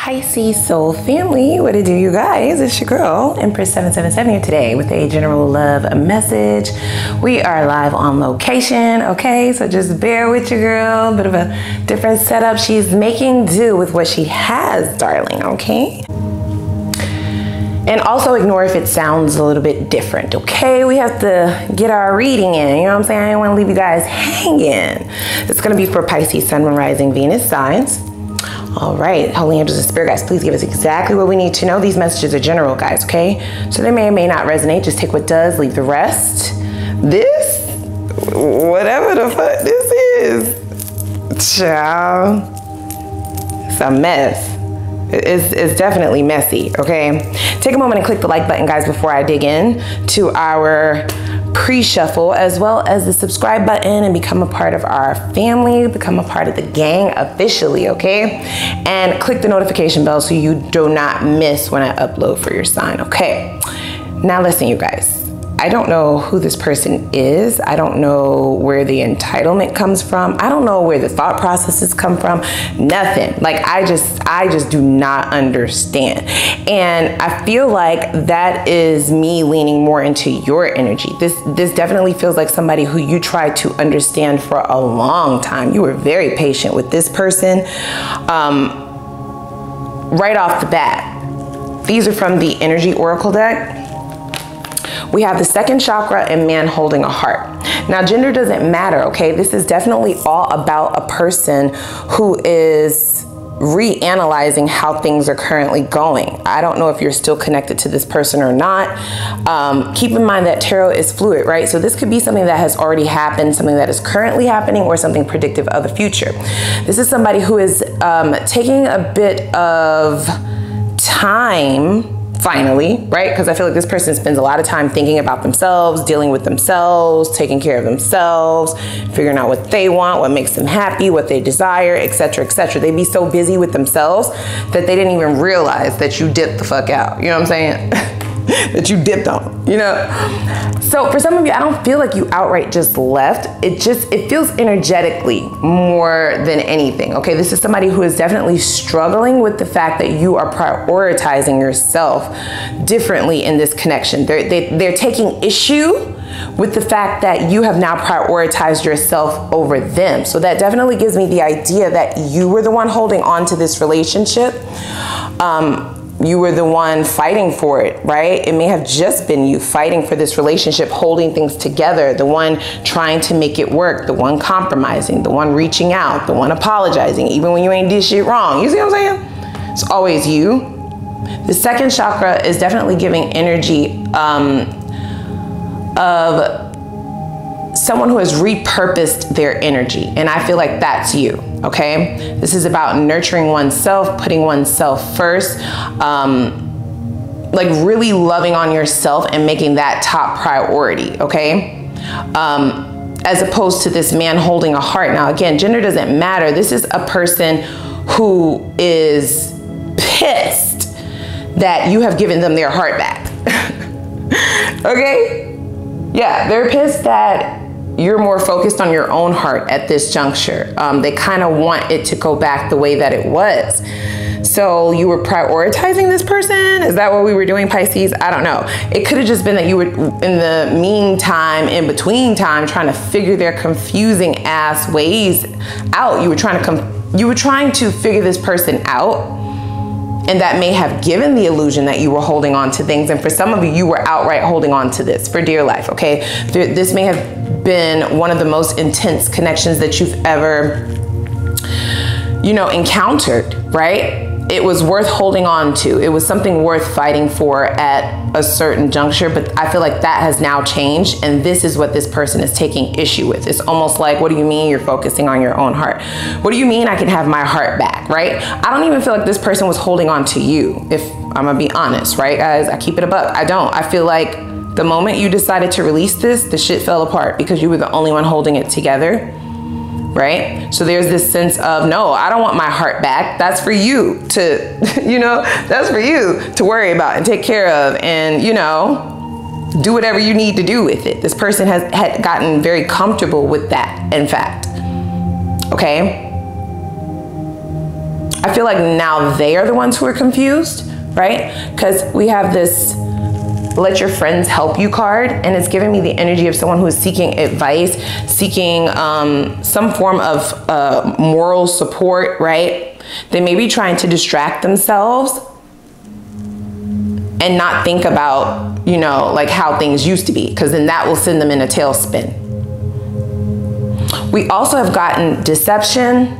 Pisces soul family, what it do, you guys? It's your girl Empress 777 here today with a general love message. We are live on location, okay? So just bear with your girl. Bit of a different setup. She's making do with what she has, darling, okay? And also ignore if it sounds a little bit different, okay? We have to get our reading in, you know what I'm saying? I don't want to leave you guys hanging. It's going to be for Pisces, Sun, Moon, Rising, Venus signs. All right, holy angels and spirit guides, please give us exactly what we need to know. These messages are general, guys, okay? So they may or may not resonate. Just take what does, leave the rest. This, whatever the fuck this is, child, it's a mess. It's definitely messy, okay? Take a moment and click the like button, guys, before I dig in to our pre-shuffle, as well as the subscribe button, and become a part of our family, become a part of the gang officially, okay? And click the notification bell so you do not miss when I upload for your sign, okay? Now listen, you guys. I don't know who this person is. I don't know where the entitlement comes from. I don't know where the thought processes come from. Nothing. Like I just do not understand. And I feel like that is me leaning more into your energy. This definitely feels like somebody who you tried to understand for a long time. You were very patient with this person. Right off the bat. These are from the Energy Oracle deck. We have the second chakra and man holding a heart. Now, gender doesn't matter, okay? This is definitely all about a person who is reanalyzing how things are currently going. I don't know if you're still connected to this person or not. Keep in mind that tarot is fluid, right? So this could be something that has already happened, something that is currently happening, or something predictive of the future. This is somebody who is taking a bit of time, finally, right? Because I feel like this person spends a lot of time thinking about themselves, dealing with themselves, taking care of themselves, figuring out what they want, what makes them happy, what they desire, etc., etc. They'd be so busy with themselves that they didn't even realize that you dipped the fuck out. You know what I'm saying? That you dipped on, you know? So for some of you, I don't feel like you outright just left. It feels energetically more than anything, okay? This is somebody who is definitely struggling with the fact that you are prioritizing yourself differently in this connection. They're taking issue with the fact that you have now prioritized yourself over them. So that definitely gives me the idea that you were the one holding on to this relationship. You were the one fighting for it, right? It may have just been you fighting for this relationship, holding things together, the one trying to make it work, the one compromising, the one reaching out, the one apologizing, even when you ain't did shit wrong. You see what I'm saying? It's always you. The second chakra is definitely giving energy of someone who has repurposed their energy. And I feel like that's you, okay? This is about nurturing oneself, putting oneself first, like really loving on yourself and making that top priority, okay? As opposed to this man holding a heart. Now, again, gender doesn't matter. This is a person who is pissed that you have given them their heart back, okay? Yeah, they're pissed that you're more focused on your own heart at this juncture. They kind of want it to go back the way that it was. So you were prioritizing this person? Is that what we were doing, Pisces? I don't know. It could have just been that you were in the meantime, in between time, trying to figure their confusing ass ways out. You were trying to figure this person out. And that may have given the illusion that you were holding on to things. And for some of you, you were outright holding on to this for dear life, okay? This may have been one of the most intense connections that you've ever, you know, encountered, right? It was worth holding on to. It was something worth fighting for at a certain juncture, but I feel like that has now changed, and this is what this person is taking issue with. It's almost like, what do you mean you're focusing on your own heart? What do you mean I can have my heart back, right? I don't even feel like this person was holding on to you, if I'm gonna be honest, right, guys? I keep it a buck. I don't. I feel like the moment you decided to release this, the shit fell apart because you were the only one holding it together. Right? So there's this sense of, no, I don't want my heart back. That's for you to, you know, that's for you to worry about and take care of and, you know, do whatever you need to do with it. This person had gotten very comfortable with that, in fact. Okay? I feel like now they are the ones who are confused, right? Because we have this let your friends help you card, and it's giving me the energy of someone who is seeking advice, seeking some form of moral support, right? They may be trying to distract themselves and not think about, you know, like how things used to be, because then that will send them in a tailspin. We also have gotten deception.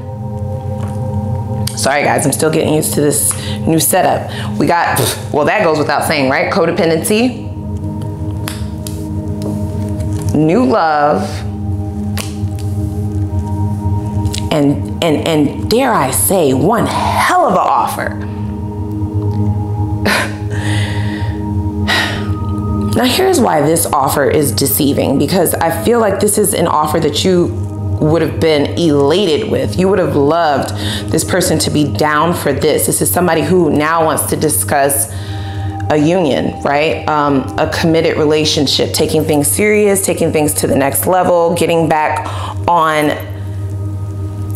Sorry guys, I'm still getting used to this new setup. We got, well, that goes without saying, right? Codependency, new love, and dare I say, one hell of an offer. Now here's why this offer is deceiving, because I feel like this is an offer that you would have been elated with. You would have loved this person to be down for this. This is somebody who now wants to discuss a union, right? A committed relationship, taking things serious, taking things to the next level, getting back on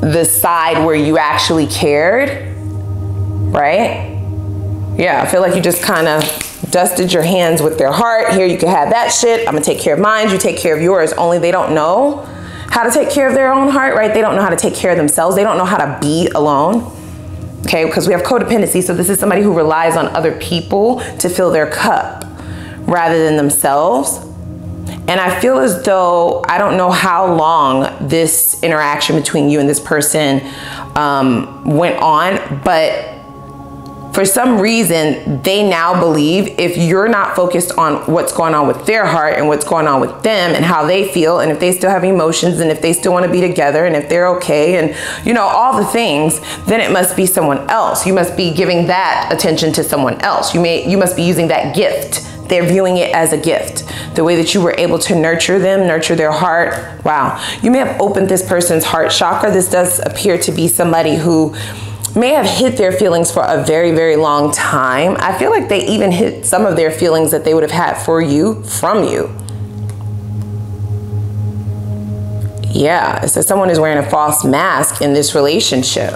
the side where you actually cared, right? Yeah, I feel like you just kind of dusted your hands with their heart. Here, you can have that shit. I'm gonna take care of mine, you take care of yours. Only they don't know how to take care of their own heart, right? They don't know how to take care of themselves. They don't know how to be alone, okay? Because we have codependency, so this is somebody who relies on other people to fill their cup rather than themselves. And I feel as though, I don't know how long this interaction between you and this person went on, but for some reason, they now believe if you're not focused on what's going on with their heart and what's going on with them and how they feel, and if they still have emotions, and if they still want to be together, and if they're okay, and you know, all the things, then it must be someone else. You must be giving that attention to someone else. You must be using that gift. They're viewing it as a gift. The way that you were able to nurture them, nurture their heart. Wow. You may have opened this person's heart chakra. This does appear to be somebody who may have hid their feelings for a very, very long time. I feel like they even hid some of their feelings that they would have had for you from you. Yeah, it says someone is wearing a false mask in this relationship.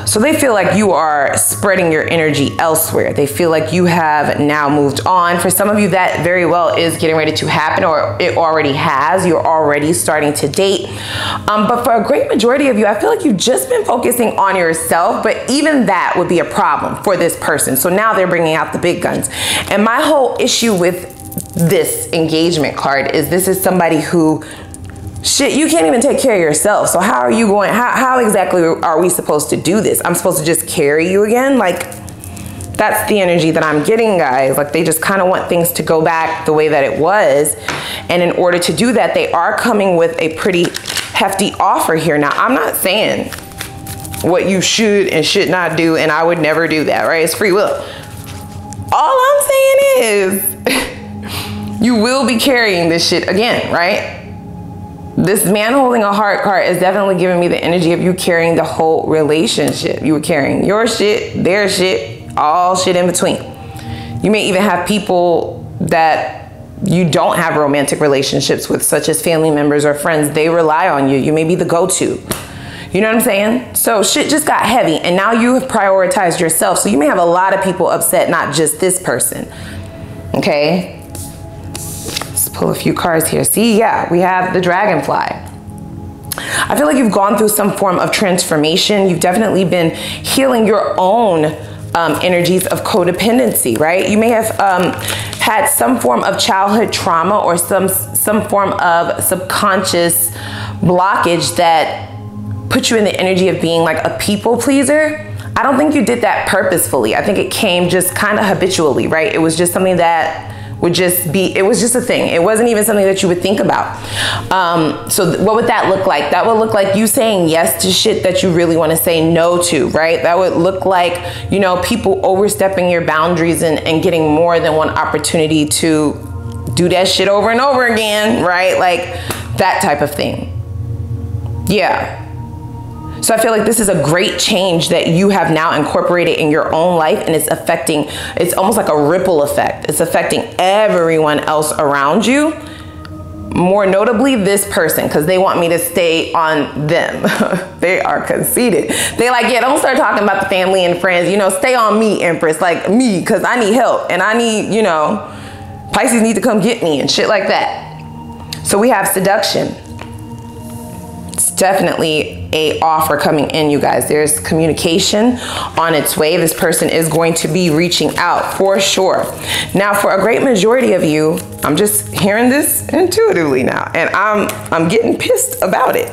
So they feel like you are spreading your energy elsewhere. They feel like you have now moved on. For some of you, that very well is getting ready to happen, or it already has. You're already starting to date. But for a great majority of you, I feel like you've just been focusing on yourself, but even that would be a problem for this person. So now they're bringing out the big guns. And my whole issue with this engagement card is this is somebody who, shit, you can't even take care of yourself. So how are you going, how exactly are we supposed to do this? I'm supposed to just carry you again? Like, that's the energy that I'm getting, guys. Like, they just kind of want things to go back the way that it was. And in order to do that, they are coming with a pretty hefty offer here. Now, I'm not saying what you should and should not do, and I would never do that, right? It's free will. All I'm saying is you will be carrying this shit again, right? This man holding a heart card is definitely giving me the energy of you carrying the whole relationship. You were carrying your shit, their shit, all shit in between. You may even have people that you don't have romantic relationships with, such as family members or friends. They rely on you. You may be the go-to. You know what I'm saying? So shit just got heavy, and now you have prioritized yourself. So you may have a lot of people upset, not just this person. Okay? Pull a few cards here. See, yeah, we have the dragonfly. I feel like you've gone through some form of transformation. You've definitely been healing your own energies of codependency, right? You may have had some form of childhood trauma or some form of subconscious blockage that put you in the energy of being like a people pleaser. I don't think you did that purposefully. I think it came just kind of habitually, right? It was just something that would just be, it was just a thing. It wasn't even something that you would think about. So what would that look like? That would look like you saying yes to shit that you really want to say no to, right? That would look like, you know, people overstepping your boundaries and getting more than one opportunity to do that shit over and over again, right? Like that type of thing. Yeah. So I feel like this is a great change that you have now incorporated in your own life, and it's affecting, it's almost like a ripple effect. It's affecting everyone else around you, More notably this person, because they want me to stay on them. They are conceited. They like, yeah, don't start talking about the family and friends, you know, stay on me, Empress, like me, because I need help and I need, you know, Pisces need to come get me and shit like that. So we have seduction. It's definitely a offer coming in, you guys. There's communication on its way. This person is going to be reaching out for sure. Now, for a great majority of you, I'm just hearing this intuitively now, and I'm getting pissed about it.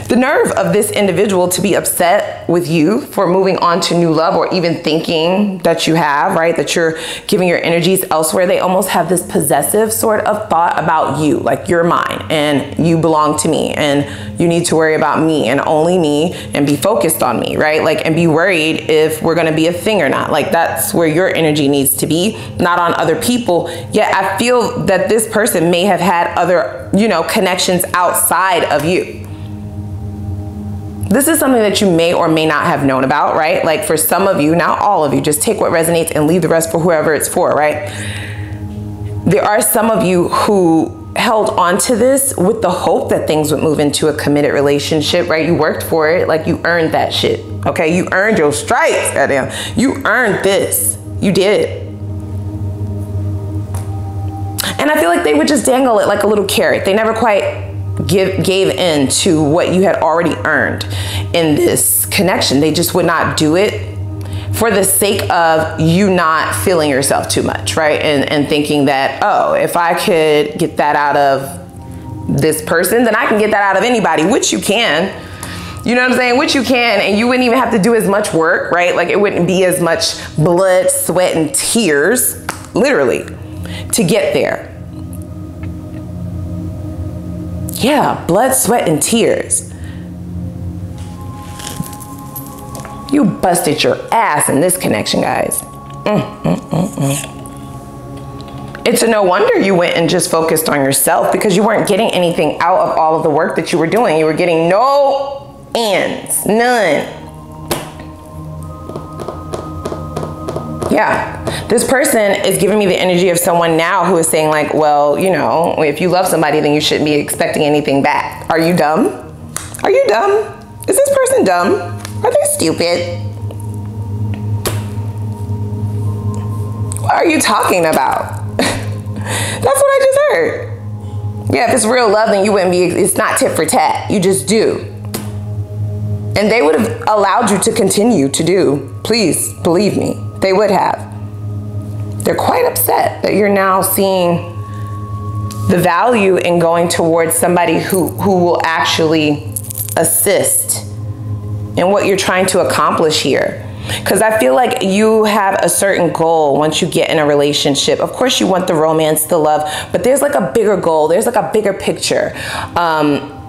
The nerve of this individual to be upset with you for moving on to new love, or even thinking that you have, right, that you're giving your energies elsewhere. They almost have this possessive sort of thought about you, like you're mine and you belong to me and you need to worry about me and only me and be focused on me, right? Like, and be worried if we're gonna be a thing or not. Like, that's where your energy needs to be, not on other people. Yet I feel that this person may have had other, you know, connections outside of you. This is something that you may or may not have known about, right? Like, for some of you, not all of you, just take what resonates and leave the rest for whoever it's for, right? There are some of you who held on to this with the hope that things would move into a committed relationship, right? You worked for it, like you earned that shit, okay? You earned your stripes, goddamn. You earned this, you did. And I feel like they would just dangle it like a little carrot. They never quite gave in to what you had already earned in this connection. They just would not do it for the sake of you not feeling yourself too much, right? And thinking that, oh, if I could get that out of this person, then I can get that out of anybody, which you can. You know what I'm saying? Which you can, and you wouldn't even have to do as much work, right? Like, it wouldn't be as much blood, sweat, and tears, literally, to get there. Yeah, blood, sweat, and tears. You busted your ass in this connection, guys. It's a no wonder you went and just focused on yourself, because you weren't getting anything out of all of the work that you were doing. You were getting no ends, none. Yeah, this person is giving me the energy of someone now who is saying like, well, you know, if you love somebody, then you shouldn't be expecting anything back. Are you dumb? Are you dumb? Is this person dumb? Are they stupid? What are you talking about? That's what I just heard. Yeah, if it's real love, then you wouldn't be, it's not tit for tat. You just do. And they would have allowed you to continue to do. Please believe me. They would have. They're quite upset that you're now seeing the value in going towards somebody who will actually assist in what you're trying to accomplish here. Because I feel like you have a certain goal once you get in a relationship. Of course, you want the romance, the love, but there's like a bigger goal. There's like a bigger picture.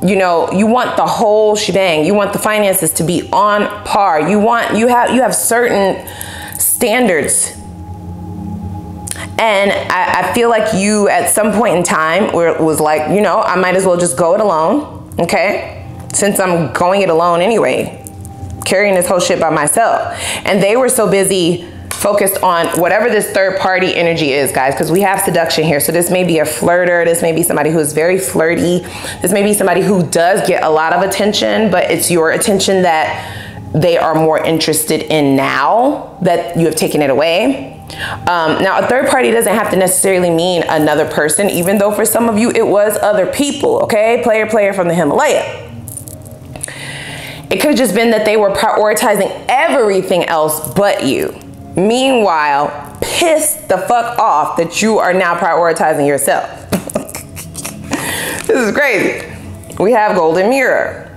You know, you want the whole shebang. You want the finances to be on par. You have certain standards. And I feel like you at some point in time where it was like, you know, I might as well just go it alone, okay? Since I'm going it alone anyway, carrying this whole shit by myself. And they were so busy focused on whatever this third party energy is, guys, because we have seduction here. So this may be a flirter. This may be somebody who's very flirty. This may be somebody who does get a lot of attention, but it's your attention that they are more interested in now that you have taken it away. Now, a third party doesn't have to necessarily mean another person, even though for some of you it was other people, okay? Player from the Himalaya. It could have just been that they were prioritizing everything else but you. Meanwhile, pissed the fuck off that you are now prioritizing yourself. This is crazy. We have golden mirror.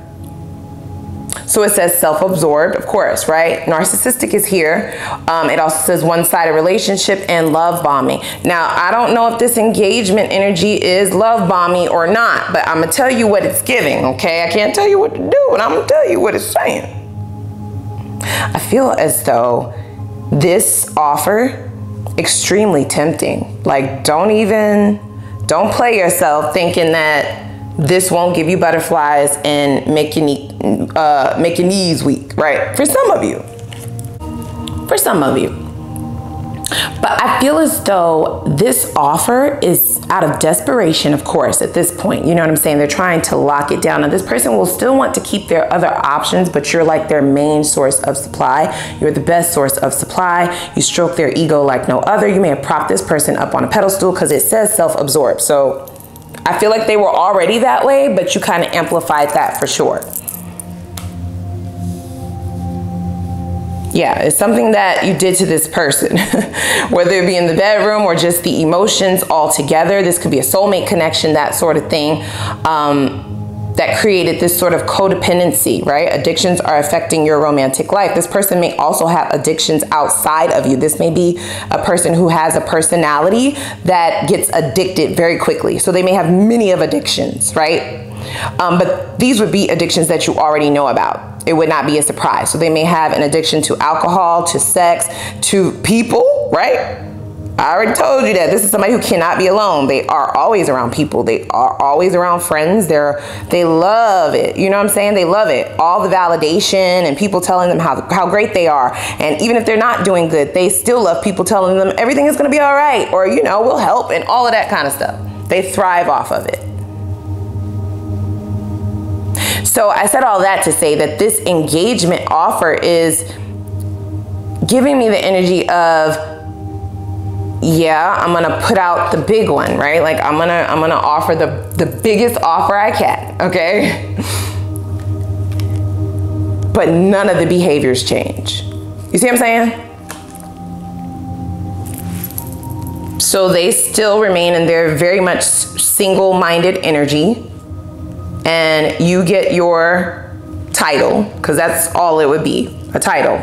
So it says self-absorbed, of course, right? Narcissistic is here. It also says one-sided relationship and love bombing. Now, I don't know if this engagement energy is love bombing or not, but I'm gonna tell you what it's giving, okay? I can't tell you what to do, but I'm gonna tell you what it's saying. I feel as though this offer, extremely tempting. Like, don't play yourself thinking that this won't give you butterflies and make your knees weak, right? For some of you. But I feel as though this offer is out of desperation, of course, at this point. You know what I'm saying? They're trying to lock it down. Now, this person will still want to keep their other options, but you're like their main source of supply. You're the best source of supply. You stroke their ego like no other. You may have propped this person up on a pedestal because it says self-absorbed. So I feel like they were already that way, but you kind of amplified that for sure. Yeah, it's something that you did to this person, whether it be in the bedroom or just the emotions all together. This could be a soulmate connection, that sort of thing, that created this sort of codependency, right? Addictions are affecting your romantic life. This person may also have addictions outside of you. This may be a person who has a personality that gets addicted very quickly. So they may have many of addictions, right? But these would be addictions that you already know about. It would not be a surprise. So they may have an addiction to alcohol, to sex, to people, right? I already told you that. This is somebody who cannot be alone. They are always around people. They are always around friends. They love it. You know what I'm saying? They love it. All the validation and people telling them how great they are. And even if they're not doing good, they still love people telling them everything is going to be all right. Or, you know, we'll help and all of that kind of stuff. They thrive off of it. So I said all that to say that this engagement offer is giving me the energy of, yeah, I'm gonna put out the big one, right? Like I'm gonna offer the biggest offer I can, okay? But none of the behaviors change. You see what I'm saying? So they still remain in their very much single-minded energy. And you get your title, because that's all it would be, a title.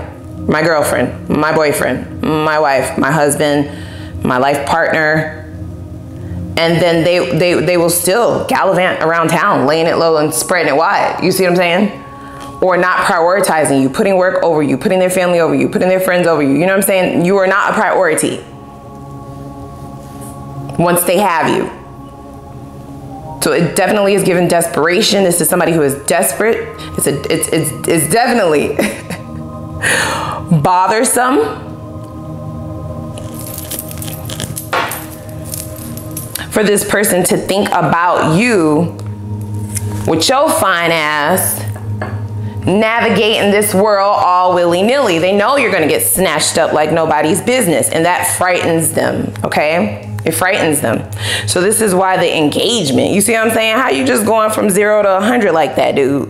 My girlfriend, my boyfriend, my wife, my husband, my life partner. And then they will still gallivant around town, laying it low and spreading it wide. You see what I'm saying? Or not prioritizing you, putting work over you, putting their family over you, putting their friends over you. You know what I'm saying? You are not a priority once they have you. So it definitely is given desperation. This is somebody who is desperate. It's definitely bothersome. For this person to think about you with your fine ass navigating this world all willy-nilly. They know you're gonna get snatched up like nobody's business, and that frightens them, okay? It frightens them. So this is why the engagement, you see what I'm saying? How you just going from 0 to 100 like that, dude?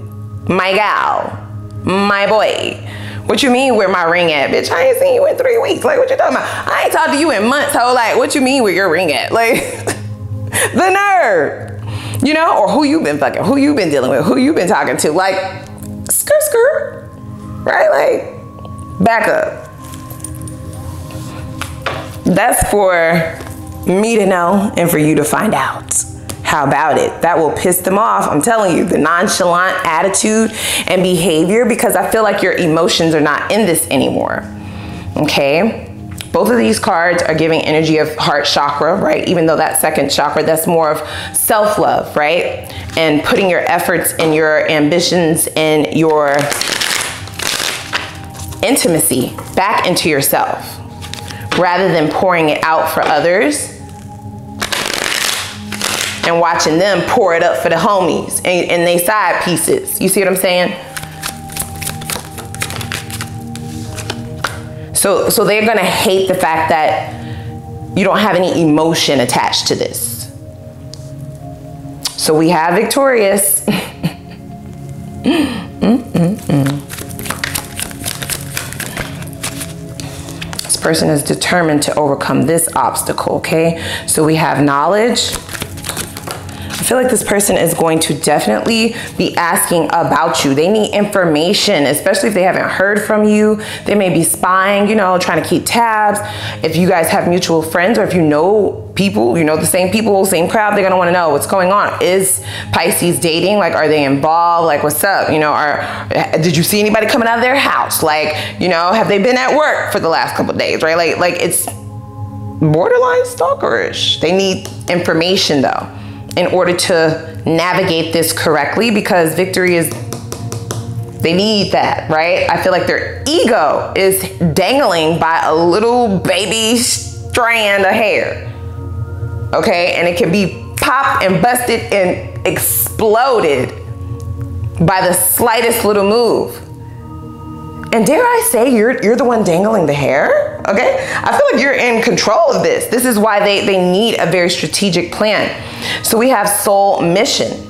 My gal, my boy. What you mean where my ring at? Bitch, I ain't seen you in 3 weeks. Like, what you talking about? I ain't talked to you in months, ho. Like, what you mean where your ring at? Like, the nerve. You know, or who you been fucking, who you been dealing with, who you been talking to. Like, skirt, right? Like, back up. That's for me to know and for you to find out. How about it? That will piss them off. I'm telling you, the nonchalant attitude and behavior, because I feel like your emotions are not in this anymore. Okay? Both of these cards are giving energy of heart chakra, right? Even though that second chakra, that's more of self-love, right? And putting your efforts and your ambitions and your intimacy back into yourself, rather than pouring it out for others and watching them pour it up for the homies and they side pieces. You see what I'm saying? So they're gonna hate the fact that you don't have any emotion attached to this. So we have victorious. This person is determined to overcome this obstacle, okay? So we have knowledge. I feel like this person is going to definitely be asking about you. They need information, especially if they haven't heard from you. They may be spying, you know, trying to keep tabs. If you guys have mutual friends, or if you know people, you know, the same people, same crowd, they're gonna wanna know what's going on. Is Pisces dating? Like, are they involved? Like, what's up? You know, did you see anybody coming out of their house? Like, you know, have they been at work for the last couple of days, right? Like it's borderline stalkerish. They need information though, in order to navigate this correctly, because victory is, they need that, right? I feel like their ego is dangling by a little baby strand of hair. Okay, and it can be popped and busted and exploded by the slightest little move. And dare I say, you're the one dangling the hair, okay? I feel like you're in control of this. This is why they need a very strategic plan. So we have soul mission.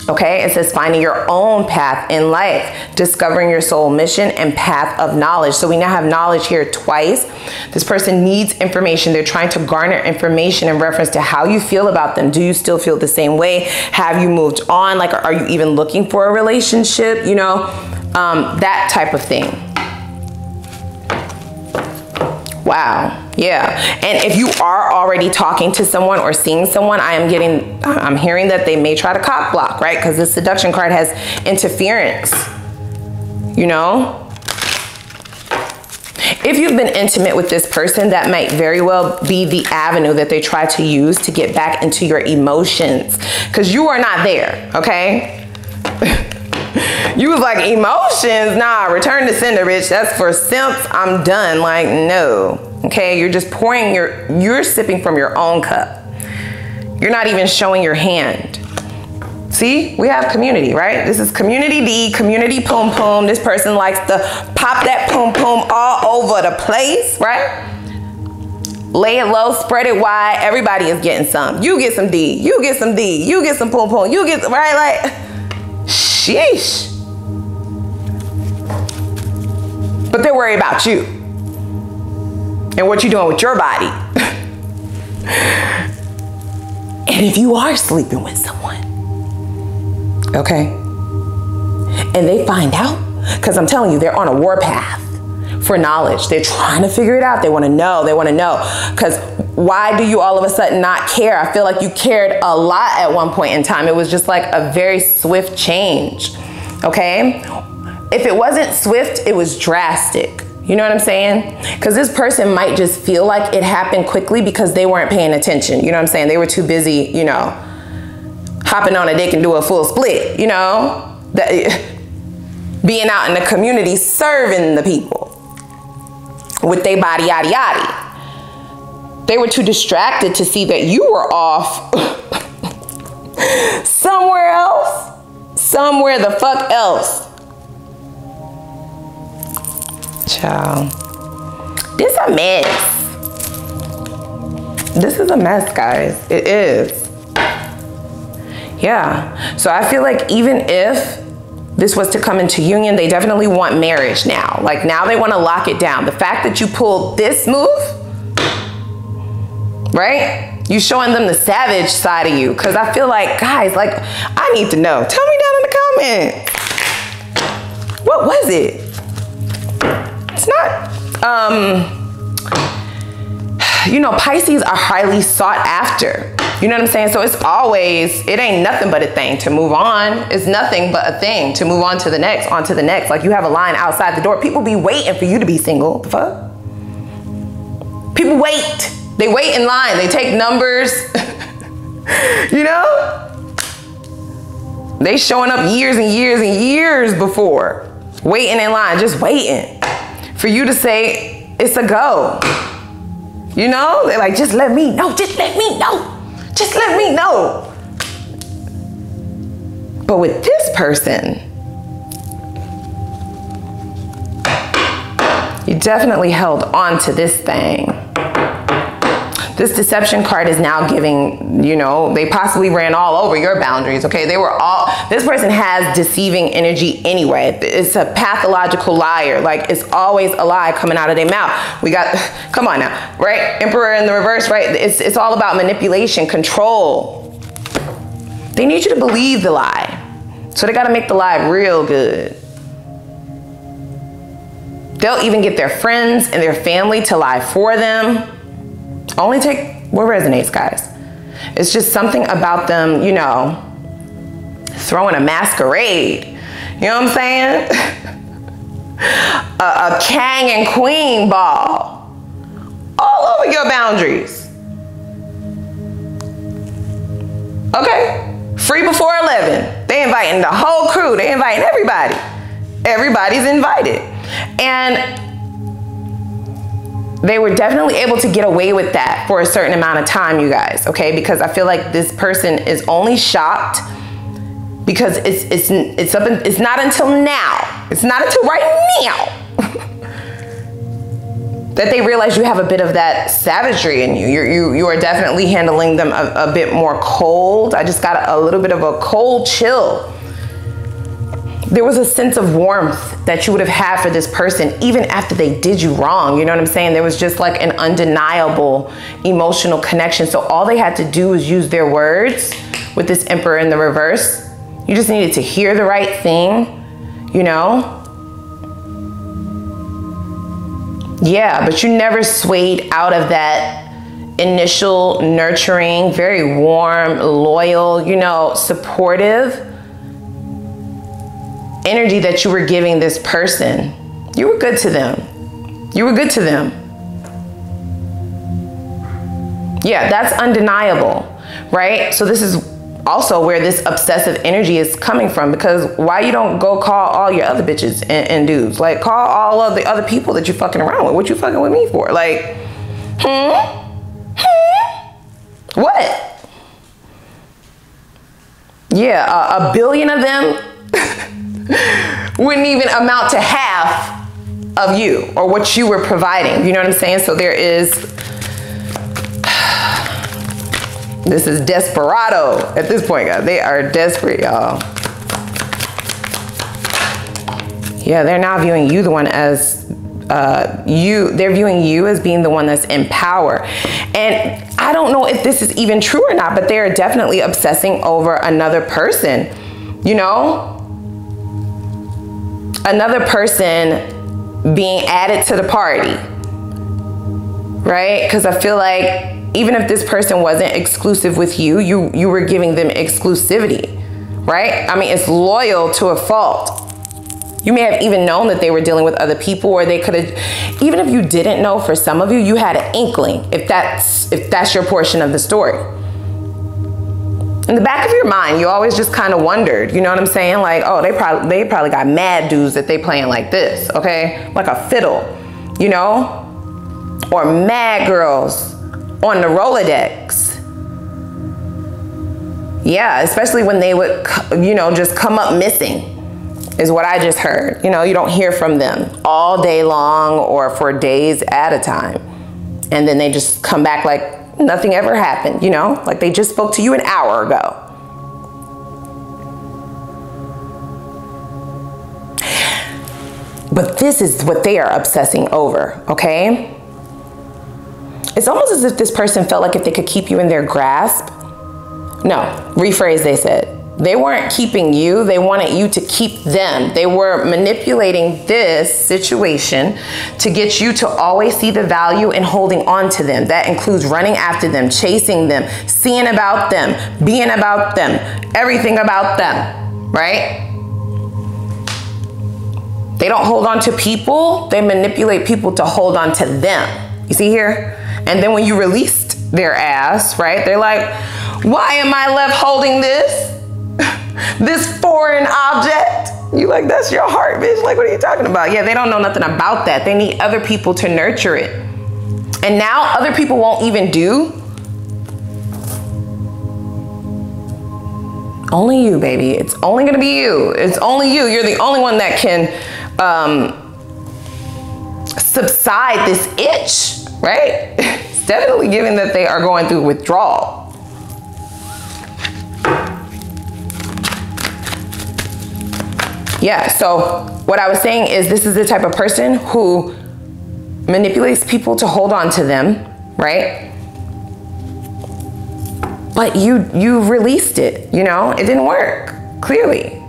Okay, it says finding your own path in life, discovering your soul mission and path of knowledge. So we now have knowledge here twice. This person needs information. They're trying to garner information in reference to how you feel about them. Do you still feel the same way? Have you moved on? Like, are you even looking for a relationship? You know, that type of thing. Wow. Yeah. And if you are already talking to someone or seeing someone, I'm hearing that they may try to cock block, right? Because this seduction card has interference, you know? If you've been intimate with this person, that might very well be the avenue that they try to use to get back into your emotions, because you are not there, okay? You was like, emotions? Nah, return to sender, bitch. That's for simps. I'm done. Like, no. Okay, you're just pouring you're sipping from your own cup. You're not even showing your hand. See, we have community, right? This is community D, community poom poom. This person likes to pop that poom poom all over the place, right? Lay it low, spread it wide. Everybody is getting some. You get some D, you get some D, you get some poom poom, you get, right? Like, sheesh. But they're worried about you and what you're doing with your body. And if you are sleeping with someone, okay, and they find out, because I'm telling you, they're on a warpath for knowledge. They're trying to figure it out. They want to know. They want to know. Because why do you all of a sudden not care? I feel like you cared a lot at one point in time. It was just like a very swift change, okay? If it wasn't swift, it was drastic. You know what I'm saying? Because this person might just feel like it happened quickly because they weren't paying attention. You know what I'm saying? They were too busy, you know, hopping on a dick and do a full split, you know? Being out in the community, serving the people with their body, yada, yada. They were too distracted to see that you were off somewhere else. Somewhere the fuck else. Child, this is a mess. This is a mess, guys. It is. Yeah. So I feel like even if this was to come into union, they definitely want marriage now. Like, now they want to lock it down. The fact that you pulled this move, right? You showing them the savage side of you. Because I feel like, guys, like, I need to know. Tell me down in the comments. What was it? It's not, you know, Pisces are highly sought after. You know what I'm saying? So it's always, it ain't nothing but a thing to move on. It's nothing but a thing to move on to the next, on to the next. Like, you have a line outside the door. People be waiting for you to be single. The fuck? People wait. They wait in line. They take numbers. You know? They showing up years and years and years before. Waiting in line, just waiting for you to say it's a go. You know? They're like, just let me know. Just let me know. Just let me know. But with this person, you definitely held on to this thing. This deception card is now giving, you know, they possibly ran all over your boundaries, okay? They were all, this person has deceiving energy anyway. It's a pathological liar. Like, it's always a lie coming out of their mouth. We got, come on now, right? Emperor in the reverse, right? It's all about manipulation, control. They need you to believe the lie. So they got to make the lie real good. They'll even get their friends and their family to lie for them. Only take what resonates, guys. It's just something about them, you know, throwing a masquerade. You know what I'm saying? a king and queen ball all over your boundaries. Okay? Free before 11. They inviting the whole crew. They inviting everybody. Everybody's invited. And they were definitely able to get away with that for a certain amount of time, you guys, okay? Because I feel like this person is only shocked because it's not until now, it's not until right now that they realize you have a bit of that savagery in you. You are definitely handling them a bit more cold. I just got a little bit of a cold chill. There was a sense of warmth that you would have had for this person even after they did you wrong. You know what I'm saying? There was just like an undeniable emotional connection. So all they had to do was use their words with this Emperor in the reverse. You just needed to hear the right thing, you know? Yeah, but you never swayed out of that initial nurturing, very warm, loyal, you know, supportive energy that you were giving this person. You were good to them. You were good to them. Yeah, that's undeniable, right? So this is also where this obsessive energy is coming from, because why you don't go call all your other bitches and dudes? Like, call all of the other people that you're fucking around with. What you fucking with me for? Like, what? Yeah, a billion of them wouldn't even amount to half of you or what you were providing. You know what I'm saying? So there is, this is desperado at this point, guys. They are desperate, y'all. Yeah, they're now viewing you the one as they're viewing you as being the one that's in power. And I don't know if this is even true or not, but they're definitely obsessing over another person, you know? Another person being added to the party, right? Because I feel like even if this person wasn't exclusive with you, you were giving them exclusivity, right? I mean, it's loyal to a fault. You may have even known that they were dealing with other people, or they could have, even if you didn't know, for some of you, you had an inkling, if that's your portion of the story. In the back of your mind, you always just kind of wondered, you know what I'm saying? Like, oh, they probably got mad dudes that they playing like this, okay? Like a fiddle, you know? Or mad girls on the Rolodex. Yeah, especially when they would, you know, just come up missing, is what I just heard. You know, you don't hear from them all day long or for days at a time. And then they just come back like nothing ever happened, you know? Like they just spoke to you an hour ago. But this is what they are obsessing over, okay? It's almost as if this person felt like if they could keep you in their grasp. No, rephrase, they said. They weren't keeping you, they wanted you to keep them. They were manipulating this situation to get you to always see the value in holding on to them. That includes running after them, chasing them, seeing about them, being about them, everything about them, right? They don't hold on to people, they manipulate people to hold on to them. You see here? And then when you released their ass, right? They're like, why am I left holding this? This foreign object? You like, that's your heart, bitch. Like, what are you talking about? Yeah, they don't know nothing about that. They need other people to nurture it. And now other people won't even do. Only you, baby. It's only gonna be you. It's only you. You're the only one that can subside this itch, right? It's definitely given that they are going through withdrawal. Yeah, so what I was saying is this is the type of person who manipulates people to hold on to them, right? But you released it, you know? It didn't work, clearly.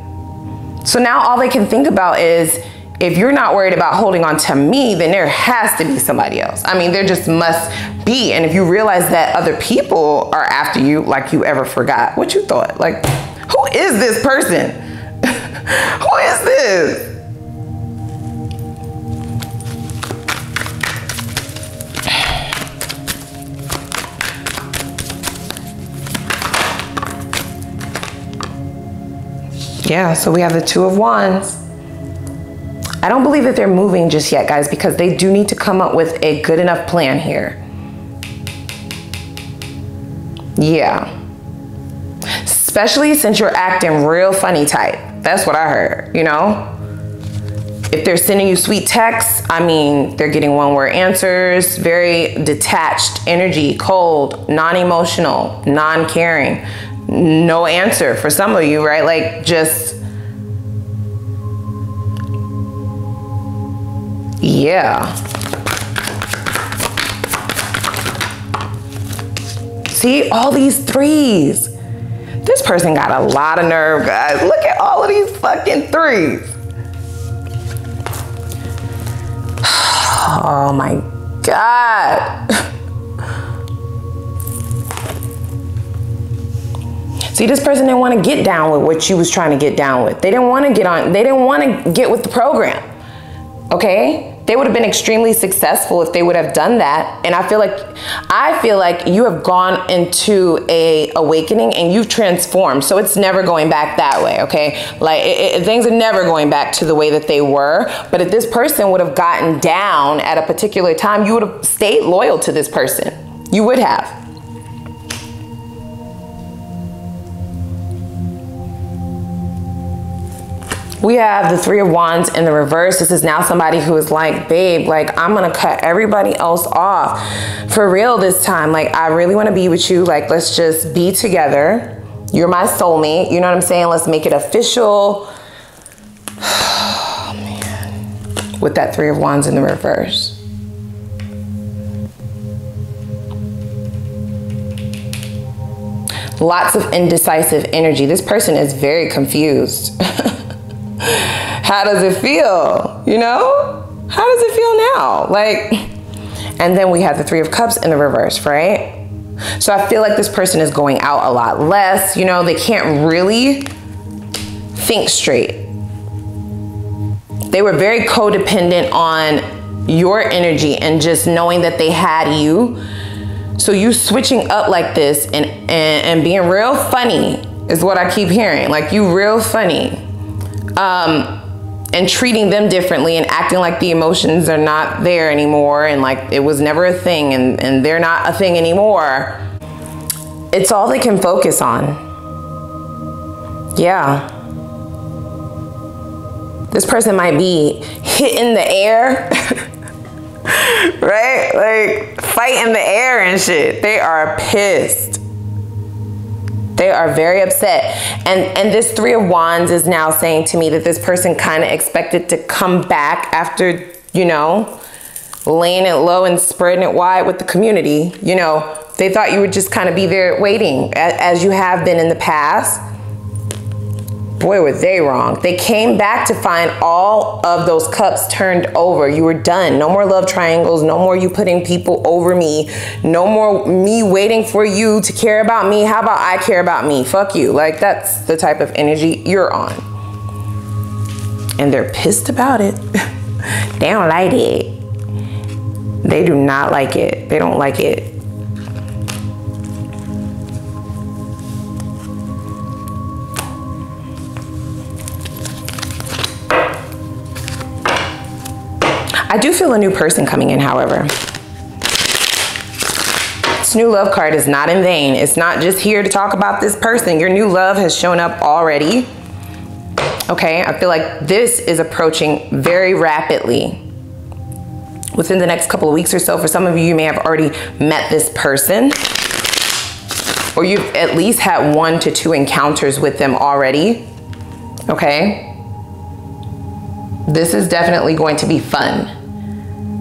So now all they can think about is, if you're not worried about holding on to me, then there has to be somebody else. I mean, there just must be. And if you realize that other people are after you like you ever forgot, what you thought? Like, who is this person? Who is this? Yeah, so we have the Two of Wands. I don't believe that they're moving just yet, guys, because they do need to come up with a good enough plan here. Yeah. Especially since you're acting real funny type. That's what I heard, you know? If they're sending you sweet texts, I mean, they're getting one-word answers, very detached energy, cold, non-emotional, non-caring, no answer for some of you, right? Like, just, yeah. See, all these threes. This person got a lot of nerve, guys. Look at all of these fucking threes. Oh my God. See, this person didn't want to get down with what you was trying to get down with. They didn't want to get on, they didn't want to get with the program. Okay? They would have been extremely successful if they would have done that. And I feel like you have gone into a awakening and you've transformed. So it's never going back that way, okay? Like things are never going back to the way that they were. But if this person would have gotten down at a particular time, you would have stayed loyal to this person. You would have. We have the Three of Wands in the reverse. This is now somebody who is like, babe, like, I'm gonna cut everybody else off for real this time. Like, I really wanna be with you. Like, let's just be together. You're my soulmate. You know what I'm saying? Let's make it official. Oh, man. With that Three of Wands in the reverse. Lots of indecisive energy. This person is very confused. How does it feel? You know? How does it feel now? Like, and then we have the Three of Cups in the reverse, right? So I feel like this person is going out a lot less. You know, they can't really think straight. They were very codependent on your energy and just knowing that they had you. So you switching up like this and being real funny is what I keep hearing. Like, you real funny. And treating them differently and acting like the emotions are not there anymore and like it was never a thing and they're not a thing anymore. It's all they can focus on. Yeah. This person might be hitting the air, right? Like fighting the air and shit. They are pissed. They are very upset. And this Three of Wands is now saying to me that this person kind of expected to come back after, you know, laying it low and spreading it wide with the community. You know, they thought you would just kind of be there waiting as you have been in the past. Boy, were they wrong. They came back to find all of those cups turned over. You were done. No more love triangles. No more you putting people over me. No more me waiting for you to care about me. How about I care about me? Fuck you. Like, that's the type of energy you're on. And they're pissed about it. They don't like it. They do not like it. They don't like it. I do feel a new person coming in, however. This new love card is not in vain. It's not just here to talk about this person. Your new love has shown up already. Okay, I feel like this is approaching very rapidly. Within the next couple of weeks or so, for some of you, you may have already met this person. Or you've at least had 1 to 2 encounters with them already. Okay. This is definitely going to be fun.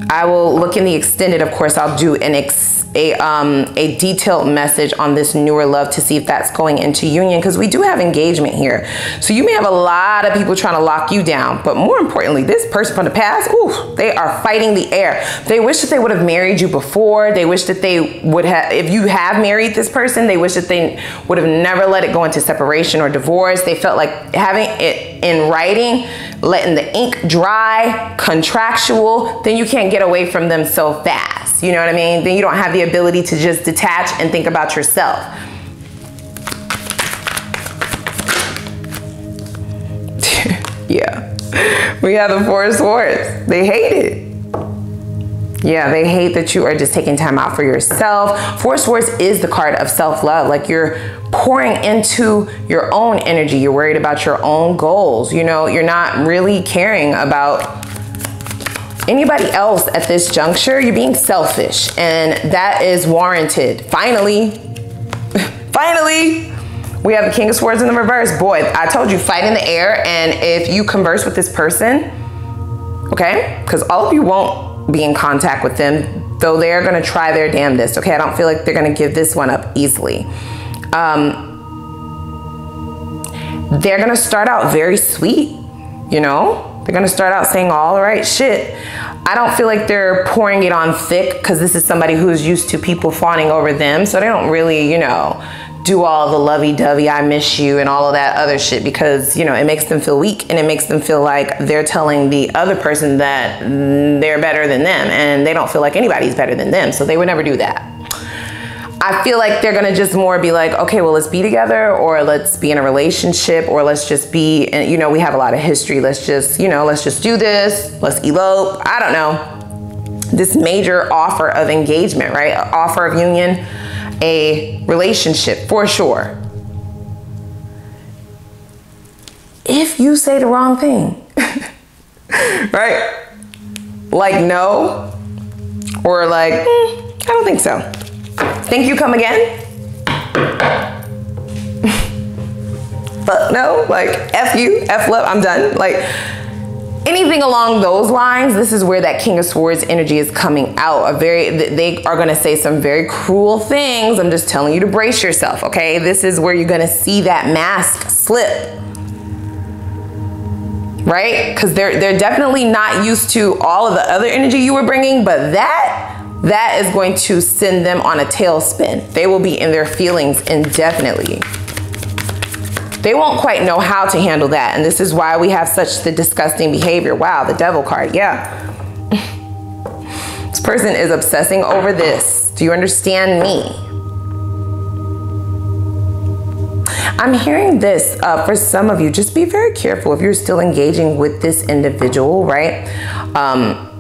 I will look in the extended, of course, I'll do a detailed message on this newer love to see if that's going into union, because we do have engagement here. So you may have a lot of people trying to lock you down, but more importantly, this person from the past, ooh, they are fighting the air. They wish that they would have married you before. They wish that they would have, if you have married this person, they wish that they would have never let it go into separation or divorce. They felt like having it in writing, letting the ink dry, contractual, then you can't get away from them so fast. You know what I mean? Then you don't have the ability to just detach and think about yourself. Yeah. We have the Four of Swords. They hate it. Yeah, they hate that you are just taking time out for yourself. Four of Swords is the card of self-love. Like you're pouring into your own energy. You're worried about your own goals. You know, you're not really caring about anybody else at this juncture. You're being selfish, and that is warranted. Finally, finally, we have the King of Swords in the reverse. Boy, I told you, fight in the air. And if you converse with this person, okay, because all of you won't be in contact with them, though they are going to try their damnedest. Okay, I don't feel like they're going to give this one up easily. They're going to start out very sweet, you know? They're going to start out saying all the right shit. I don't feel like they're pouring it on thick, because this is somebody who's used to people fawning over them. So they don't really, you know, do all the lovey-dovey, I miss you, and all of that other shit, because, you know, it makes them feel weak, and it makes them feel like they're telling the other person that they're better than them, and they don't feel like anybody's better than them. So they would never do that. I feel like they're gonna just more be like, okay, well, let's be together, or let's be in a relationship, or let's just be, and you know, we have a lot of history. Let's just, you know, let's just do this. Let's elope. I don't know. This major offer of engagement, right? An offer of union, a relationship for sure. If you say the wrong thing, right? Like no, or like, I don't think so. Think you come again? Fuck no, like F you, F love, I'm done. Like anything along those lines, this is where that King of Swords energy is coming out. They are gonna say some very cruel things. I'm just telling you to brace yourself, okay? This is where you're gonna see that mask slip, right? Because they're definitely not used to all of the other energy you were bringing, but that is going to send them on a tailspin. They will be in their feelings indefinitely. They won't quite know how to handle that. And this is why we have such the disgusting behavior. Wow, the Devil card, yeah. This person is obsessing over this. Do you understand me? I'm hearing this for some of you. Just be very careful if you're still engaging with this individual, right?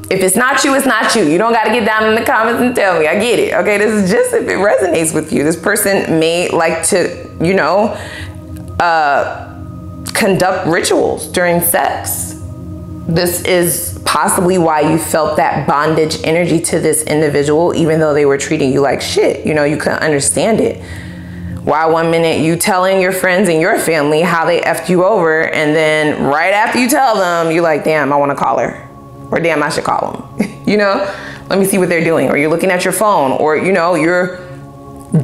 If it's not you, it's not you. You don't got to get down in the comments and tell me. I get it. Okay, this is just if it resonates with you. This person may like to, you know, conduct rituals during sex. This is possibly why you felt that bondage energy to this individual, even though they were treating you like shit. You know, you couldn't understand it. Why one minute you telling your friends and your family how they effed you over, and then right after you tell them, you're like, damn, I want to call her. Or damn, I should call them. You know, let me see what they're doing. Or you're looking at your phone, or, you know, you're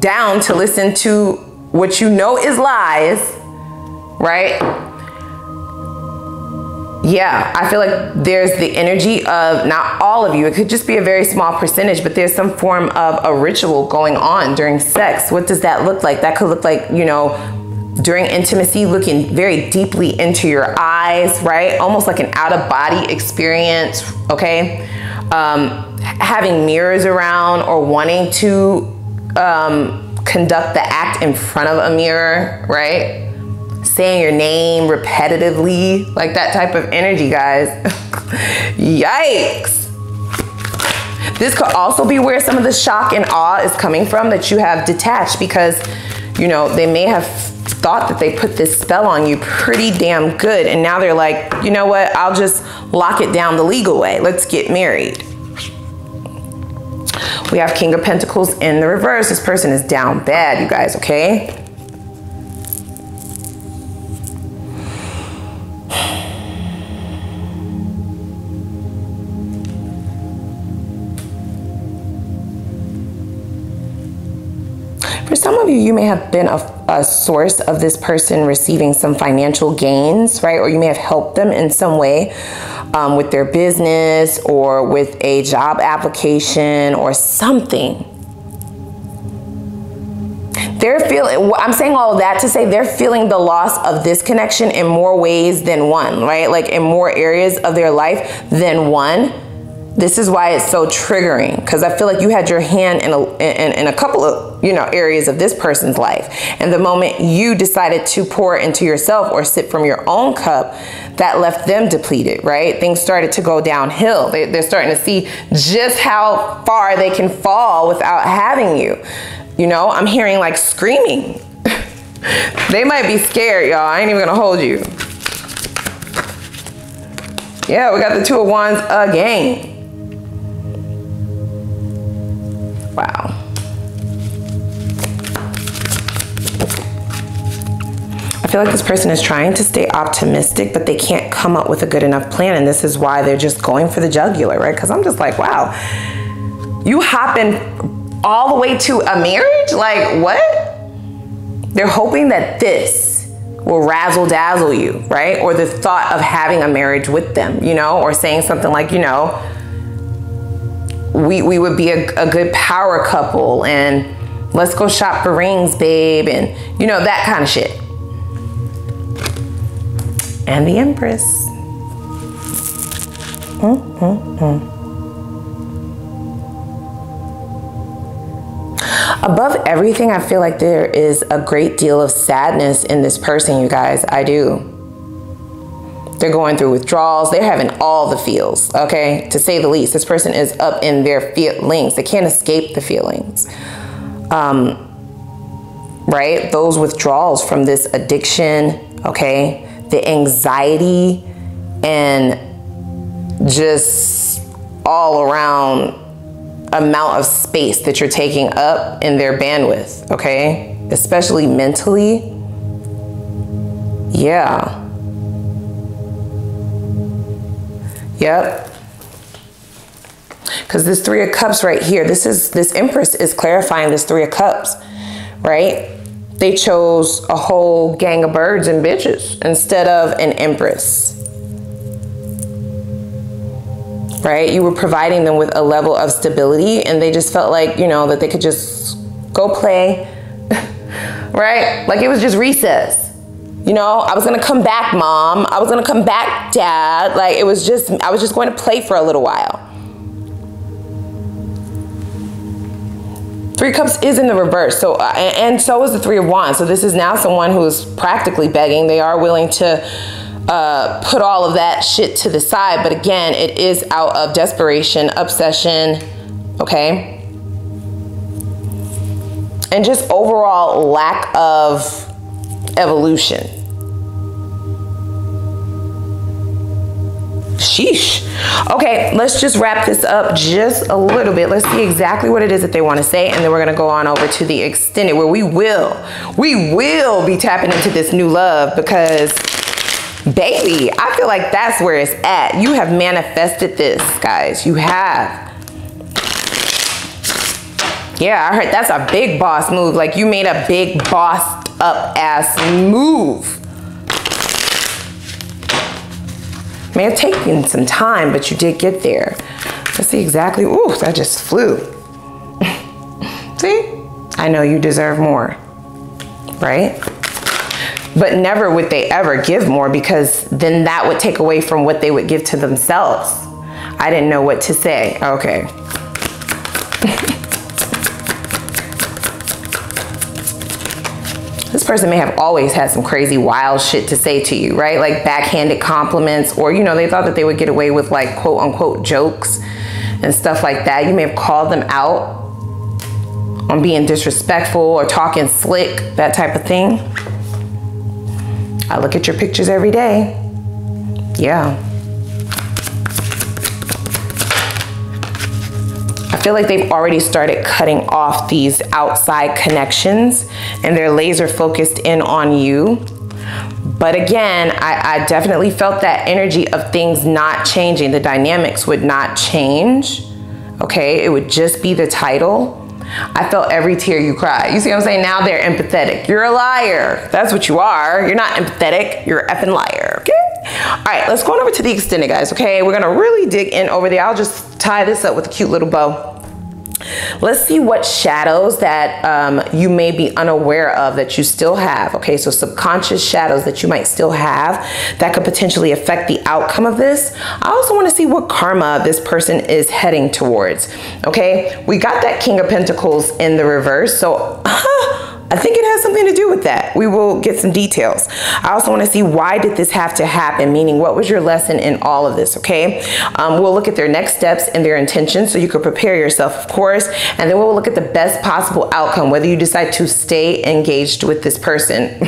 down to listen to what you know is lies, right? Yeah, I feel like there's the energy of, not all of you, it could just be a very small percentage, but there's some form of a ritual going on during sex. What does that look like? That could look like, you know, during intimacy, looking very deeply into your eyes, right? Almost like an out-of-body experience, okay? Having mirrors around, or wanting to conduct the act in front of a mirror, right? Saying your name repetitively, like that type of energy, guys. Yikes. This could also be where some of the shock and awe is coming from, that you have detached, because, you know, they may have thought that they put this spell on you pretty damn good, and now they're like, you know what, I'll just lock it down the legal way. Let's get married. We have King of Pentacles in the reverse. This person is down bad, you guys, okay? For some of you, you may have been a source of this person receiving some financial gains, right? Or you may have helped them in some way with their business, or with a job application or something. They're feeling, I'm saying all of that to say they're feeling the loss of this connection in more ways than one, right? Like in more areas of their life than one. This is why it's so triggering, because I feel like you had your hand in a couple of, you know, areas of this person's life. And the moment you decided to pour into yourself or sip from your own cup, that left them depleted, right? Things started to go downhill. They're starting to see just how far they can fall without having you. You know, I'm hearing like screaming. They might be scared, y'all. I ain't even gonna hold you. Yeah, we got the Two of Wands again. Wow. I feel like this person is trying to stay optimistic, but they can't come up with a good enough plan. And this is why they're just going for the jugular, right? Because I'm just like, wow, you hopping all the way to a marriage? Like, what? They're hoping that this will razzle dazzle you, right? Or the thought of having a marriage with them, you know, or saying something like, you know, we would be a good power couple, and let's go shop for rings, babe, and you know, that kind of shit. And the Empress. Above everything, I feel like there is a great deal of sadness in this person, you guys. I do. They're going through withdrawals. They're having all the feels, okay? To say the least. This person is up in their feelings. They can't escape the feelings. Right? Those withdrawals from this addiction, okay? The anxiety and just all around amount of space that you're taking up in their bandwidth, okay? Especially mentally. Yeah. Yep. Because this Three of Cups right here, this Empress is clarifying this Three of Cups, right? They chose a whole gang of birds and bitches instead of an Empress. Right? You were providing them with a level of stability, and they just felt like, you know, that they could just go play, right? Like it was just recess. You know, I was gonna come back, Mom. I was gonna come back, Dad. Like it was just, I was just going to play for a little while. Three of Cups is in the reverse, so and so is the Three of Wands. So this is now someone who's practically begging. They are willing to put all of that shit to the side, but again, it is out of desperation, obsession, okay? And just overall lack of evolution. Sheesh. Okay, let's just wrap this up just a little bit. Let's see exactly what it is that they want to say, and then we're going to go on over to the extended, where we will be tapping into this new love, because baby, I feel like that's where it's at. You have manifested this, guys. You have. Yeah, I heard that's a big boss move. Like you made a big bossed up ass move. May have taken some time, but you did get there. Let's see exactly. Ooh, that just flew. See? I know you deserve more, right? But never would they ever give more, because then that would take away from what they would give to themselves. I didn't know what to say. Okay. This person may have always had some crazy wild shit to say to you, right? Like backhanded compliments, or, you know, they thought that they would get away with like quote unquote jokes and stuff like that. You may have called them out on being disrespectful or talking slick, that type of thing. I look at your pictures every day. Yeah. I feel like they've already started cutting off these outside connections, and they're laser focused in on you. But again, I definitely felt that energy of things not changing. The dynamics would not change. Okay, it would just be the title. I felt every tear you cried. You see what I'm saying? Now they're empathetic. You're a liar. That's what you are. You're not empathetic. You're an effing liar. Okay? All right, let's go on over to the extended, guys. Okay, we're gonna really dig in over there. I'll just tie this up with a cute little bow. Let's see what shadows that you may be unaware of that you still have. Okay, so subconscious shadows that you might still have that could potentially affect the outcome of this. I also want to see what karma this person is heading towards. Okay, we got that King of Pentacles in the reverse, so I think it has something to do with that. We will get some details. I also want to see, why did this have to happen? Meaning, what was your lesson in all of this, okay? We'll look at their next steps and their intentions so you can prepare yourself, of course. And then we'll look at the best possible outcome, whether you decide to stay engaged with this person.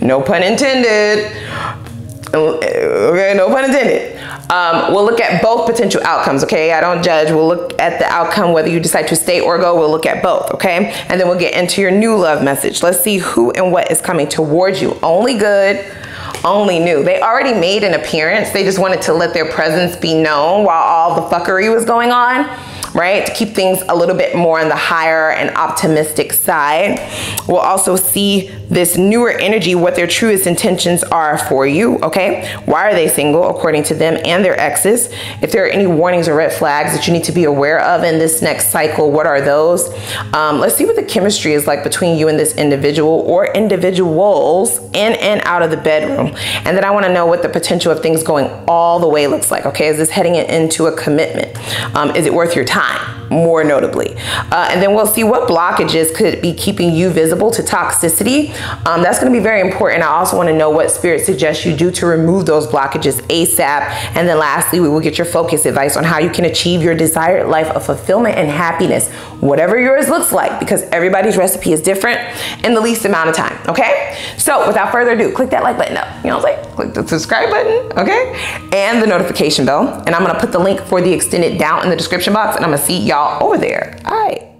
No pun intended. Okay, no pun intended. We'll look at both potential outcomes, okay? I don't judge. We'll look at the outcome, whether you decide to stay or go. We'll look at both, okay? And then we'll get into your new love message. Let's see who and what is coming towards you. Only good, only new. They already made an appearance. They just wanted to let their presence be known while all the fuckery was going on, right? To keep things a little bit more on the higher and optimistic side. We'll also see this newer energy, what their truest intentions are for you, okay? Why are they single according to them and their exes? If there are any warnings or red flags that you need to be aware of in this next cycle, what are those? Let's see what the chemistry is like between you and this individual or individuals in and out of the bedroom. And then I want to know what the potential of things going all the way looks like, okay? Is this heading into a commitment? Is it worth your time, more notably? And then we'll see what blockages could be keeping you visible to toxicity. That's going to be very important. I also want to know what Spirit suggests you do to remove those blockages ASAP. And then lastly, we will get your focus advice on how you can achieve your desired life of fulfillment and happiness, whatever yours looks like, because everybody's recipe is different in the least amount of time, okay? So without further ado, click that like button up, you know what I'm saying? Click the subscribe button, okay? And the notification bell. And I'm going to put the link for the extended down in the description box, and I'm going to see y'all over there. All right.